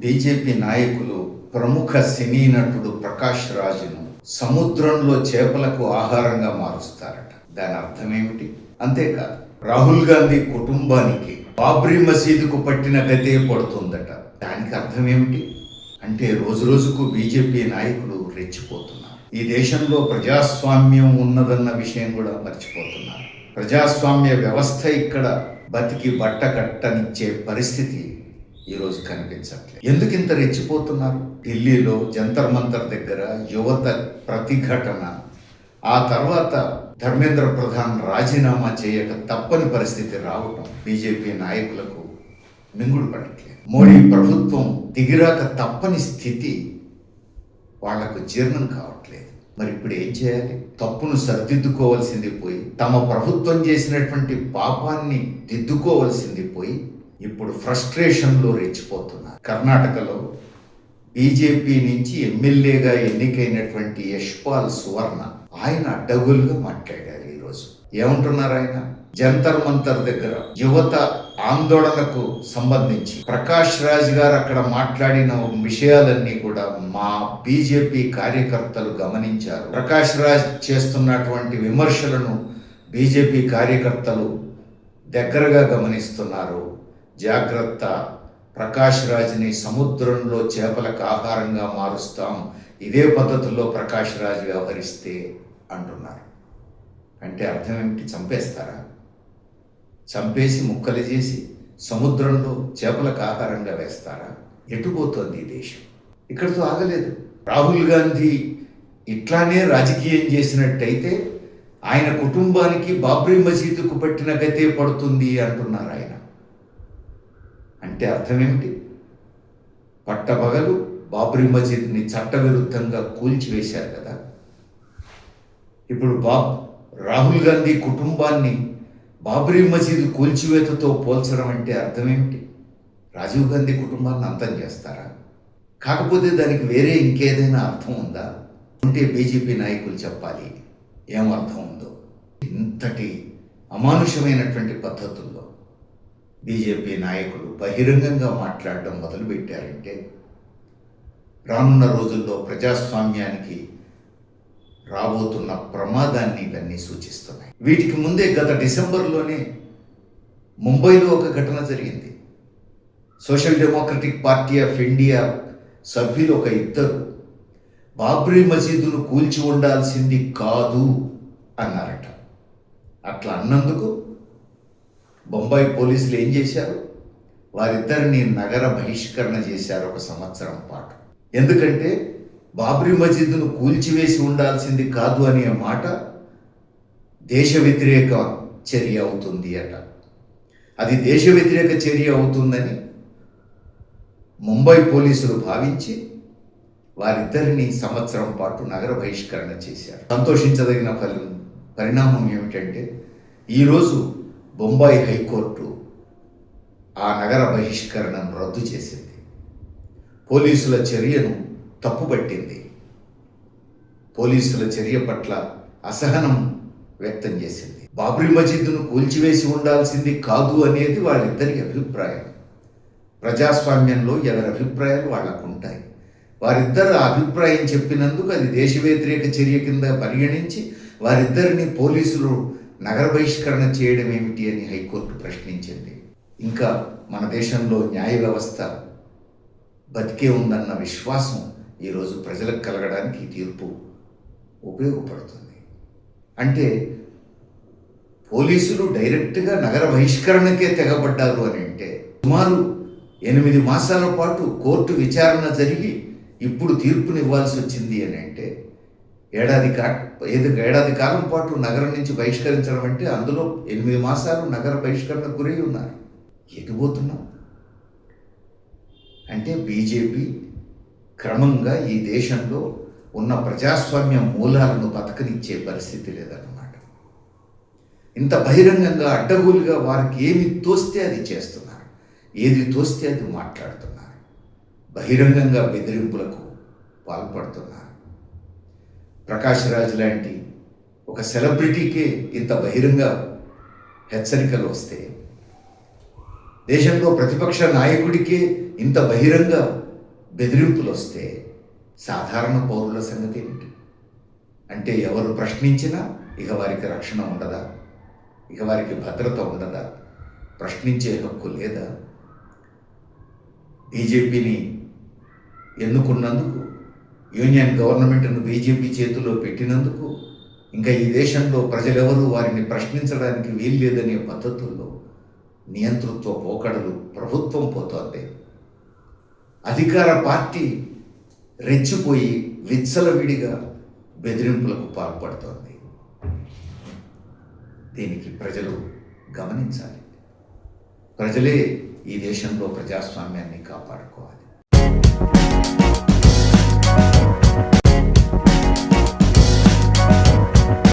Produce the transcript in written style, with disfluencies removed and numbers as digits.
BJP నాయకులు ప్రముఖ సినీ నటుడు ప్రకాష్ రాజ్ను సముద్రంలో చేపలకు ఆహారంగా మారుస్తారట. దాని అర్థం ఏమిటి? అంతేకాదు, రాహుల్ గాంధీ కుటుంబానికి బాబ్రీ మసీదుకు పట్టిన గతే పడుతుందట. దానికి అర్థం ఏమిటి అంటే రోజు రోజుకు బీజేపీ నాయకులు రెచ్చిపోతున్నారు. ఈ దేశంలో ప్రజాస్వామ్యం ఉన్నదన్న విషయం కూడా మర్చిపోతున్నారు. ప్రజాస్వామ్య వ్యవస్థ ఇక్కడ బతికి బట్ట కట్టనిచ్చే పరిస్థితి ఈరోజు కనిపించట్లేదు. ఎందుకు ఇంత రెచ్చిపోతున్నారు? ఢిల్లీలో జంతర్ మంతర్ దగ్గర యువత ప్రతిఘటన, ఆ తర్వాత ధర్మేంద్ర ప్రధాన్ రాజీనామా చేయక తప్పని పరిస్థితి రావటం బీజేపీ నాయకులకు మింగుడు పడట్లేదు. మోడీ ప్రభుత్వం దిగిరాక తప్పని స్థితి వాళ్లకు జీర్ణం కావట్లేదు. మరి ఇప్పుడు ఏం చేయాలి? తప్పును సరిదిద్దుకోవాల్సింది పోయి, తమ ప్రభుత్వం చేసినటువంటి పాపాన్ని దిద్దుకోవాల్సింది పోయి ఇప్పుడు ఫ్రస్ట్రేషన్లో రెచ్చిపోతున్నారు. కర్ణాటకలో బీజేపీ నుంచి ఎమ్మెల్యేగా ఎన్నికైనటువంటి యశ్పాల్ సువర్ణ ఆయన అడ్డగోలుగా మాట్లాడారు. ఈరోజు ఏమంటున్నారు ఆయన? జంతర్ మంతర్ దగ్గర యువత ఆందోళనకు సంబంధించి ప్రకాష్ రాజ్ గారు అక్కడ మాట్లాడిన విషయాలన్నీ కూడా మా బీజేపీ కార్యకర్తలు గమనించారు. ప్రకాష్ రాజ్ చేస్తున్నటువంటి విమర్శలను బీజేపీ కార్యకర్తలు దగ్గరగా గమనిస్తున్నారు. జాగ్రత్త, ప్రకాష్ రాజ్ని సముద్రంలో చేపలకు ఆహారంగా మారుస్తాం, ఇదే పద్ధతిలో ప్రకాష్ రాజ్ వ్యవహరిస్తే అంటున్నారు. అంటే అర్థం ఏమిటి? చంపేస్తారా? చంపేసి ముక్కలు చేసి సముద్రంలో చేపలకు ఆహారంగా వేస్తారా? ఎటుపోతోంది ఈ దేశం? ఇక్కడితో ఆగలేదు. రాహుల్ గాంధీ ఇట్లానే రాజకీయం చేసినట్టయితే ఆయన కుటుంబానికి బాబ్రీ మసీదుకు పట్టిన గతే పడుతుంది అంటున్నారు ఆయన. అంటే అర్థం ఏమిటి? పట్టపగలు బాబ్రీ మసీద్ని చట్టవిరుద్ధంగా కూల్చివేశారు కదా. ఇప్పుడు రాహుల్ గాంధీ కుటుంబాన్ని బాబ్రీ మసీదు కూల్చివేతతో పోల్చడం అంటే అర్థం ఏమిటి? రాజీవ్ గాంధీ కుటుంబాన్ని అంతం చేస్తారా? కాకపోతే దానికి వేరే ఇంకేదైనా అర్థం ఉందా? ఉంటే బీజేపీ నాయకులు చెప్పాలి ఏం అర్థం ఉందో. ఇంతటి అమానుషమైనటువంటి పద్ధతుల్లో బీజేపీ నాయకులు బహిరంగంగా మాట్లాడడం మొదలుపెట్టారంటే రానున్న రోజుల్లో ప్రజాస్వామ్యానికి రాబోతున్న ప్రమాదాన్ని ఇవన్నీ సూచిస్తున్నాయి. వీటికి ముందే గత డిసెంబర్లోనే ముంబైలో ఒక ఘటన జరిగింది. Social democratic party of India సభ్యులు ఒక ఇద్దరు బాబ్రీ మసీదును కూల్చి ఉండాల్సింది కాదు అన్నారట. అట్లా అన్నందుకు బొంబాయి పోలీసులు ఏం చేశారు? వారిద్దరిని నగర బహిష్కరణ చేశారు 1 సంవత్సరం పాటు. ఎందుకంటే బాబ్రీ మసీదును కూల్చివేసి ఉండాల్సింది కాదు అనే మాట దేశ వ్యతిరేక చర్య అవుతుంది అట. అది దేశ వ్యతిరేక చర్య అవుతుందని ముంబై పోలీసులు భావించి వారిద్దరిని 1 సంవత్సరం పాటు నగర బహిష్కరణ చేశారు. సంతోషించదగిన పరిణామం ఏమిటంటే ఈరోజు బొంబాయి హైకోర్టు ఆ నగర బహిష్కరణను రద్దు చేసింది. పోలీసుల చర్యను తప్పుపట్టింది. పోలీసుల చర్య పట్ల అసహనం వ్యక్తం చేసింది. బాబ్రీ మసీదును కూల్చివేసి ఉండాల్సింది కాదు అనేది వాళ్ళిద్దరి అభిప్రాయం. ప్రజాస్వామ్యంలో ఎవరి అభిప్రాయాలు వాళ్ళకు ఉంటాయి. వారిద్దరు ఆ అభిప్రాయం చెప్పినందుకు అది దేశ వ్యతిరేక చర్య కింద పరిగణించి వారిద్దరిని పోలీసులు నగర బహిష్కరణ చేయడం ఏమిటి అని హైకోర్టు ప్రశ్నించింది. ఇంకా మన దేశంలో న్యాయ వ్యవస్థ బతికే ఉందన్న విశ్వాసం ఈరోజు ప్రజలకు కలగడానికి ఈ తీర్పు ఉపయోగపడుతుంది. అంటే పోలీసులు డైరెక్ట్గా నగర బహిష్కరణకే తెగబడ్డారు అని అంటే సుమారు 8 మాసాల పాటు కోర్టు విచారణ జరిగి ఇప్పుడు తీర్పునివ్వాల్సి వచ్చింది అని అంటే ఏడాది కాలం పాటు నగరం నుంచి బహిష్కరించడం అంటే అందులో 8 మాసాలు నగర బహిష్కరణ గురై ఉన్నారు. ఎటుపోతున్నాం అంటే బీజేపీ క్రమంగా ఈ దేశంలో ఉన్న ప్రజాస్వామ్య మూలాలను బతకనిచ్చే పరిస్థితి లేదన్నమాట. ఇంత బహిరంగంగా అడ్డగోలుగా వారికి ఏమి తోస్తే అది చేస్తున్నారు, ఏది తోస్తే అది మాట్లాడుతున్నారు, బహిరంగంగా బెదిరింపులకు పాల్పడుతున్నారు. ప్రకాష్ రాజ్ లాంటి ఒక సెలబ్రిటీకే ఇంత బహిరంగ హెచ్చరికలు వస్తే దేశంలో ప్రతిపక్ష నాయకుడికే ఇంత బహిరంగ బెదిరింపులు వస్తే సాధారణ పౌరుల సంగతి ఏమిటి? అంటే ఎవరు ప్రశ్నించినా ఇక వారికి రక్షణ ఉండదా? ఇక వారికి భద్రత ఉండదా? ప్రశ్నించే హక్కు లేదా? బీజేపీని ఎన్నుకున్నందుకు, యూనియన్ గవర్నమెంట్ను బీజేపీ చేతిలో పెట్టినందుకు ఇంకా ఈ దేశంలో ప్రజలెవరూ వారిని ప్రశ్నించడానికి వీల్లేదనే పద్ధతుల్లో నియంతృత్వ పోకడలు ప్రభుత్వం పోతోంది. అధికార పార్టీ రెచ్చిపోయి విచ్చలవిడిగా బెదిరింపులకు పాల్పడుతోంది. దీనికి ప్రజలు గమనించాలి. ప్రజలే ఈ దేశంలో ప్రజాస్వామ్యాన్ని కాపాడుకోవాలి.